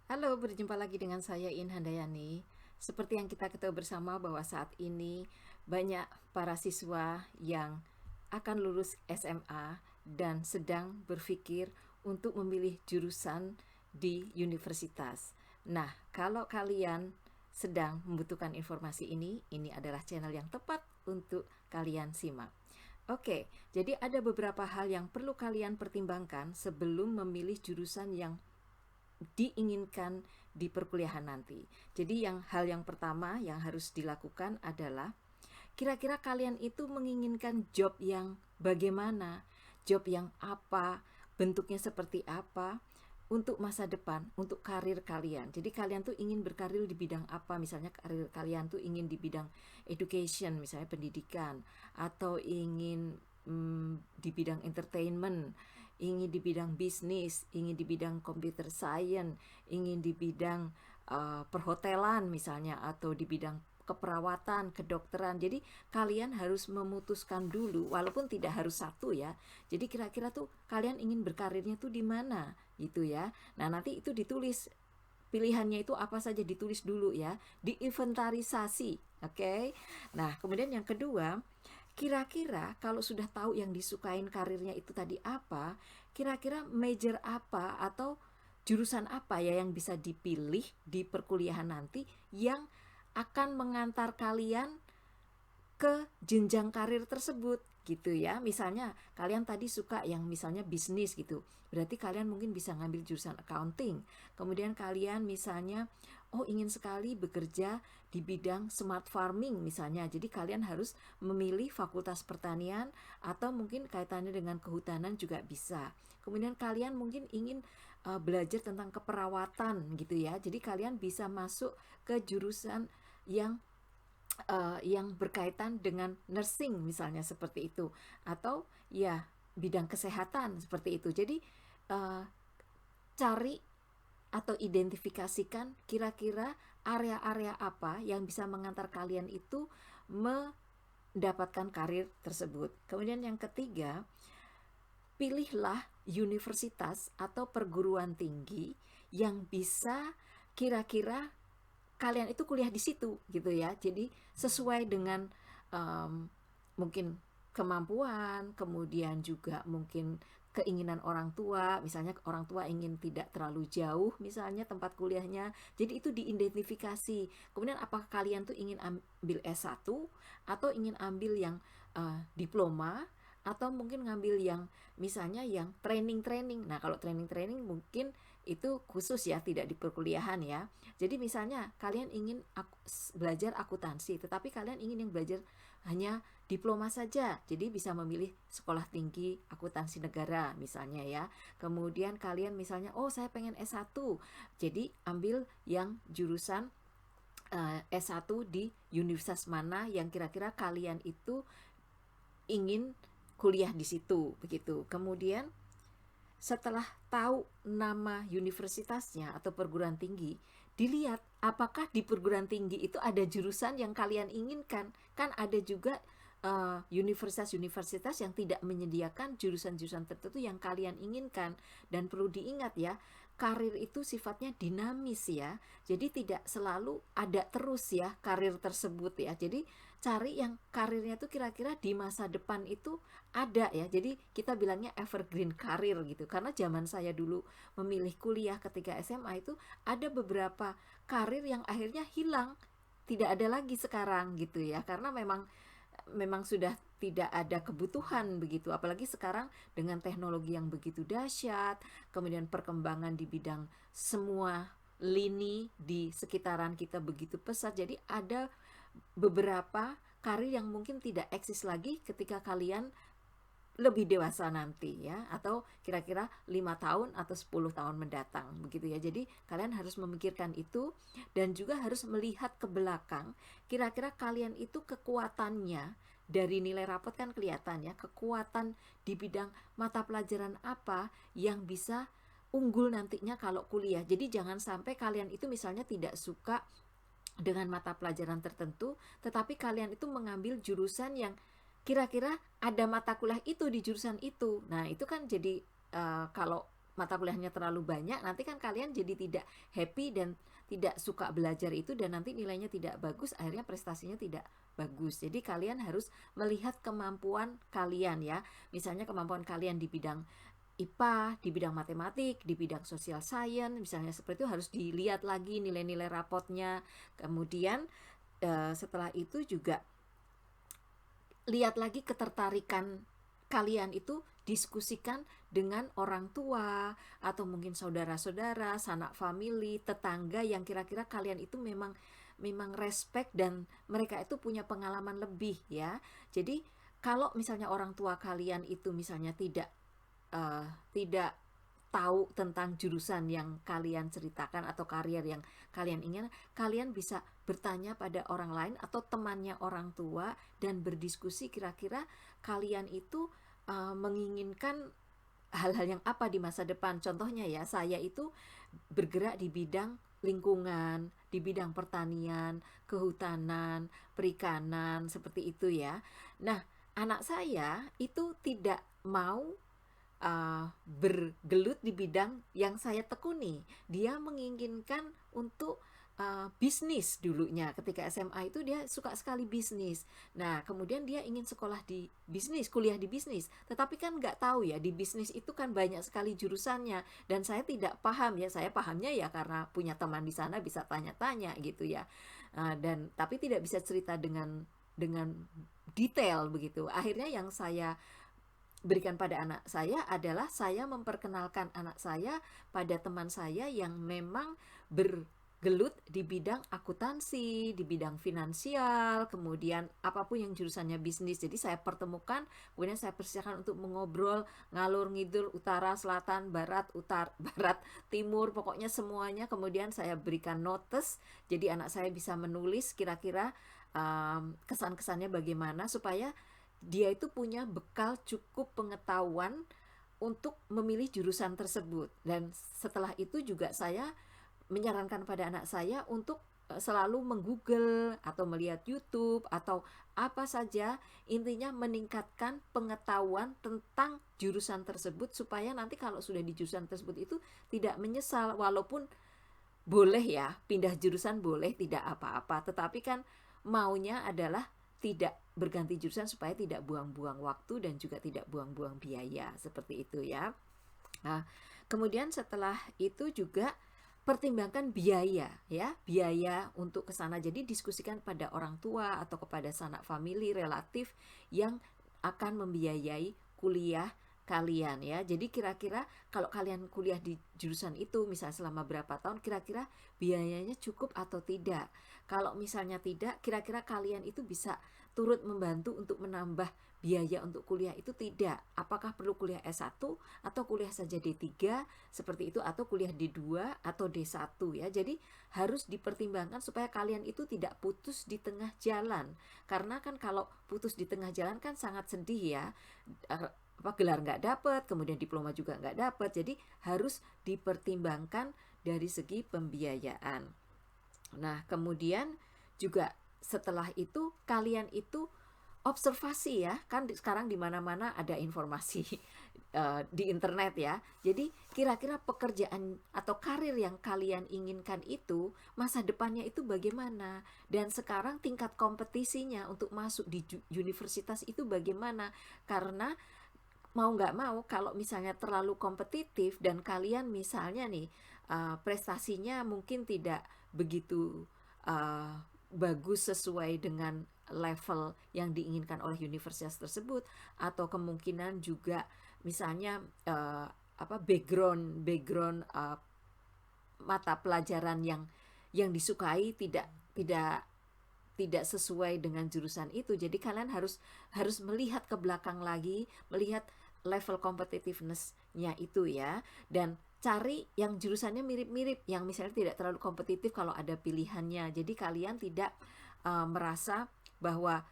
Halo, berjumpa lagi dengan saya In Handayani. Seperti yang kita ketahui bersama bahwa saat ini banyak para siswa yang akan lulus SMA dan sedang berpikir untuk memilih jurusan di universitas. Nah, kalau kalian sedang membutuhkan informasi ini adalah channel yang tepat untuk kalian simak. Oke, jadi ada beberapa hal yang perlu kalian pertimbangkan sebelum memilih jurusan yang diinginkan di perkuliahan nanti. Jadi hal yang pertama yang harus dilakukan adalah kira-kira kalian itu menginginkan job yang bagaimana, job yang apa, bentuknya seperti apa untuk masa depan, untuk karir kalian. Jadi kalian tuh ingin berkarir di bidang apa? Misalnya karir kalian tuh ingin di bidang education, misalnya pendidikan, atau ingin di bidang entertainment, ingin di bidang bisnis, ingin di bidang computer science, ingin di bidang perhotelan misalnya, atau di bidang keperawatan, kedokteran. Jadi kalian harus memutuskan dulu, walaupun tidak harus satu ya. Jadi kira-kira tuh kalian ingin berkarirnya tuh di mana gitu ya. Nah, nanti itu ditulis pilihannya itu apa saja, ditulis dulu ya, diinventarisasi. Oke. Nah, kemudian yang kedua, kira-kira kalau sudah tahu yang disukain karirnya itu tadi apa, kira-kira major apa atau jurusan apa ya yang bisa dipilih di perkuliahan nanti yang akan mengantar kalian ke jenjang karir tersebut gitu ya. Misalnya kalian tadi suka yang misalnya bisnis gitu, berarti kalian mungkin bisa ngambil jurusan accounting. Kemudian kalian misalnya ingin sekali bekerja di bidang smart farming misalnya, jadi kalian harus memilih fakultas pertanian atau mungkin kaitannya dengan kehutanan juga bisa. Kemudian kalian mungkin ingin belajar tentang keperawatan gitu ya, jadi kalian bisa masuk ke jurusan yang yang berkaitan dengan nursing misalnya seperti itu, atau ya bidang kesehatan seperti itu. Jadi uh, cari atau identifikasikan kira-kira area-area apa yang bisa mengantar kalian itu mendapatkan karir tersebut. Kemudian yang ketiga, pilihlah universitas atau perguruan tinggi yang bisa kira-kira kalian itu kuliah di situ gitu ya. Jadi sesuai dengan um, mungkin kemampuan, kemudian juga mungkin keinginan orang tua, misalnya orang tua ingin tidak terlalu jauh misalnya tempat kuliahnya, jadi itu diidentifikasi. Kemudian apakah kalian tuh ingin ambil S1 atau ingin ambil yang diploma, atau mungkin ngambil yang misalnya yang training-training. Nah, kalau training-training mungkin itu khusus ya, tidak di perkuliahan ya. Jadi misalnya kalian ingin belajar akuntansi, tetapi kalian ingin yang belajar hanya diploma saja. Jadi bisa memilih sekolah tinggi akuntansi negara misalnya ya. Kemudian kalian misalnya, saya pengen S1. Jadi ambil yang jurusan S1 di universitas mana yang kira-kira kalian itu ingin kuliah di situ begitu. Kemudian setelah tahu nama universitasnya atau perguruan tinggi, dilihat apakah di perguruan tinggi itu ada jurusan yang kalian inginkan. Kan ada juga universitas-universitas yang tidak menyediakan jurusan-jurusan tertentu yang kalian inginkan. Dan perlu diingat ya, karir itu sifatnya dinamis ya. Jadi tidak selalu ada terus ya karir tersebut ya. Jadi cari yang karirnya tuh kira-kira di masa depan itu ada ya. Jadi kita bilangnya evergreen karir gitu. Karena zaman saya dulu memilih kuliah ketika SMA itu ada beberapa karir yang akhirnya hilang, tidak ada lagi sekarang gitu ya. Karena memang memang sudah tidak ada kebutuhan begitu, apalagi sekarang dengan teknologi yang begitu dahsyat, kemudian perkembangan di bidang semua lini di sekitaran kita begitu pesat. Jadi ada beberapa karir yang mungkin tidak eksis lagi ketika kalian lebih dewasa nanti ya, atau kira-kira 5 tahun atau 10 tahun mendatang begitu ya. Jadi kalian harus memikirkan itu dan juga harus melihat ke belakang, kira-kira kalian itu kekuatannya dari nilai rapot kan kelihatan ya, kekuatan di bidang mata pelajaran apa yang bisa unggul nantinya kalau kuliah. Jadi jangan sampai kalian itu misalnya tidak suka dengan mata pelajaran tertentu, tetapi kalian itu mengambil jurusan yang kira-kira ada mata kuliah itu di jurusan itu. Nah, itu kan jadi kalau mata kuliahnya terlalu banyak, nanti kan kalian jadi tidak happy dan tidak suka belajar itu, dan nanti nilainya tidak bagus, akhirnya prestasinya tidak bagus. Jadi kalian harus melihat kemampuan kalian ya. Misalnya kemampuan kalian di bidang IPA, di bidang matematik, di bidang social science, misalnya seperti itu harus dilihat lagi nilai-nilai rapotnya. Kemudian setelah itu juga lihat lagi ketertarikan kalian itu, diskusikan dengan orang tua atau mungkin saudara-saudara, sanak famili, tetangga yang kira-kira kalian itu memang respect dan mereka itu punya pengalaman lebih ya. Jadi kalau misalnya orang tua kalian itu misalnya tidak tahu tentang jurusan yang kalian ceritakan atau karier yang kalian ingin, kalian bisa bertanya pada orang lain atau temannya orang tua dan berdiskusi kira-kira kalian itu menginginkan hal-hal yang apa di masa depan. Contohnya ya, saya itu bergerak di bidang lingkungan, di bidang pertanian, kehutanan, perikanan, seperti itu ya. Nah, anak saya itu tidak mau bergelut di bidang yang saya tekuni. Dia menginginkan untuk bisnis dulunya. Ketika SMA itu dia suka sekali bisnis. Nah, kemudian dia ingin sekolah di bisnis, kuliah di bisnis. Tetapi kan nggak tahu ya, di bisnis itu kan banyak sekali jurusannya. Dan saya tidak paham ya, saya pahamnya ya karena punya teman di sana bisa tanya-tanya gitu ya. Dan tapi tidak bisa cerita dengan detail begitu. Akhirnya yang saya berikan pada anak saya adalah saya memperkenalkan anak saya pada teman saya yang memang bergelut di bidang akuntansi, di bidang finansial, kemudian apapun yang jurusannya bisnis. Jadi saya pertemukan, kemudian saya persiapkan untuk mengobrol ngalur ngidul, utara, selatan, barat, barat, timur, pokoknya semuanya. Kemudian saya berikan notes, jadi anak saya bisa menulis kira-kira kesan-kesannya bagaimana supaya dia itu punya bekal cukup pengetahuan untuk memilih jurusan tersebut. Dan setelah itu juga saya menyarankan pada anak saya untuk selalu menggoogle atau melihat YouTube atau apa saja, intinya meningkatkan pengetahuan tentang jurusan tersebut supaya nanti kalau sudah di jurusan tersebut itu tidak menyesal. Walaupun boleh ya pindah jurusan, boleh, tidak apa-apa, tetapi kan maunya adalah tidak berganti jurusan supaya tidak buang-buang waktu dan juga tidak buang-buang biaya, seperti itu ya. Nah, kemudian setelah itu juga pertimbangkan biaya ya, biaya untuk ke sana. Jadi diskusikan pada orang tua atau kepada sanak famili relatif yang akan membiayai kuliah kalian ya. Jadi kira-kira kalau kalian kuliah di jurusan itu misalnya selama berapa tahun, kira-kira biayanya cukup atau tidak. Kalau misalnya tidak, kira-kira kalian itu bisa turut membantu untuk menambah biaya untuk kuliah itu tidak. Apakah perlu kuliah S1 atau kuliah saja D3 seperti itu, atau kuliah D2 atau D1 ya. Jadi harus dipertimbangkan supaya kalian itu tidak putus di tengah jalan. Karena kan kalau putus di tengah jalan kan sangat sedih ya. Gelar nggak dapat, kemudian diploma juga nggak dapat. Jadi harus dipertimbangkan dari segi pembiayaan. Nah, kemudian juga setelah itu kalian itu observasi ya, kan sekarang di mana-mana ada informasi di internet ya. Jadi kira-kira pekerjaan atau karir yang kalian inginkan itu masa depannya itu bagaimana, dan sekarang tingkat kompetisinya untuk masuk di universitas itu bagaimana. Karena mau nggak mau kalau misalnya terlalu kompetitif dan kalian misalnya nih prestasinya mungkin tidak begitu bagus sesuai dengan level yang diinginkan oleh universitas tersebut, atau kemungkinan juga misalnya background mata pelajaran yang disukai tidak sesuai dengan jurusan itu. Jadi kalian harus melihat ke belakang lagi, melihat level competitiveness-nya itu ya, dan cari yang jurusannya mirip-mirip, yang misalnya tidak terlalu kompetitif kalau ada pilihannya. Jadi kalian tidak merasa bahwa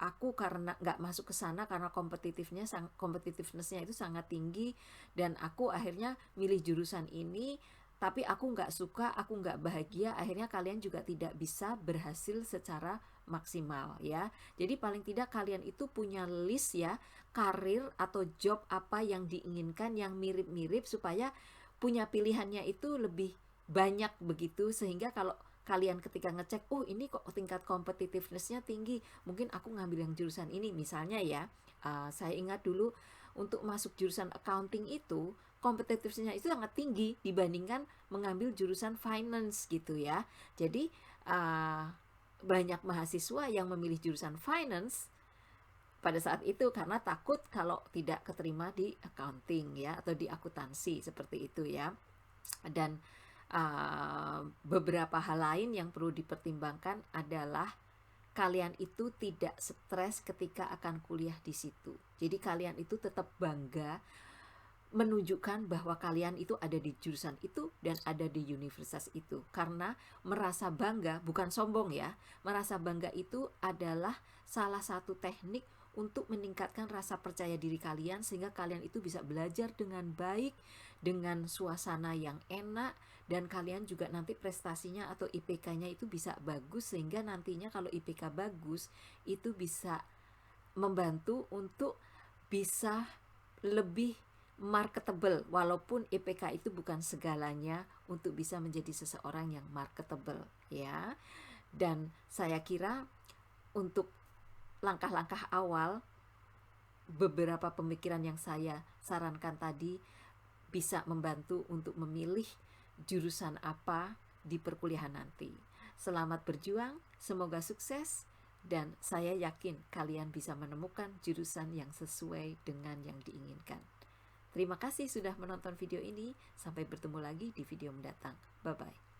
aku karena nggak masuk ke sana karena competitiveness-nya itu sangat tinggi dan aku akhirnya milih jurusan ini, tapi aku nggak suka, aku nggak bahagia. Akhirnya kalian juga tidak bisa berhasil secara maksimal ya. Jadi paling tidak kalian itu punya list ya, karir atau job apa yang diinginkan yang mirip-mirip supaya punya pilihannya itu lebih banyak begitu, sehingga kalau kalian ketika ngecek, oh ini kok tingkat competitiveness-nya tinggi, mungkin aku ngambil yang jurusan ini misalnya ya. Saya ingat dulu untuk masuk jurusan accounting itu kompetitifnya itu sangat tinggi dibandingkan mengambil jurusan finance gitu ya. Jadi banyak mahasiswa yang memilih jurusan finance pada saat itu karena takut kalau tidak keterima di accounting ya, atau di akuntansi seperti itu ya. Dan beberapa hal lain yang perlu dipertimbangkan adalah kalian itu tidak stres ketika akan kuliah di situ. Jadi kalian itu tetap bangga menunjukkan bahwa kalian itu ada di jurusan itu dan ada di universitas itu. Karena merasa bangga, bukan sombong ya, merasa bangga itu adalah salah satu teknik untuk meningkatkan rasa percaya diri kalian, sehingga kalian itu bisa belajar dengan baik, dengan suasana yang enak, dan kalian juga nanti prestasinya atau IPK-nya itu bisa bagus, sehingga nantinya kalau IPK bagus itu bisa membantu untuk bisa lebih marketable, walaupun IPK itu bukan segalanya untuk bisa menjadi seseorang yang marketable ya. Dan saya kira untuk langkah-langkah awal, beberapa pemikiran yang saya sarankan tadi bisa membantu untuk memilih jurusan apa di perkuliahan nanti. Selamat berjuang, semoga sukses, dan saya yakin kalian bisa menemukan jurusan yang sesuai dengan yang diinginkan. Terima kasih sudah menonton video ini. Sampai bertemu lagi di video mendatang. Bye-bye.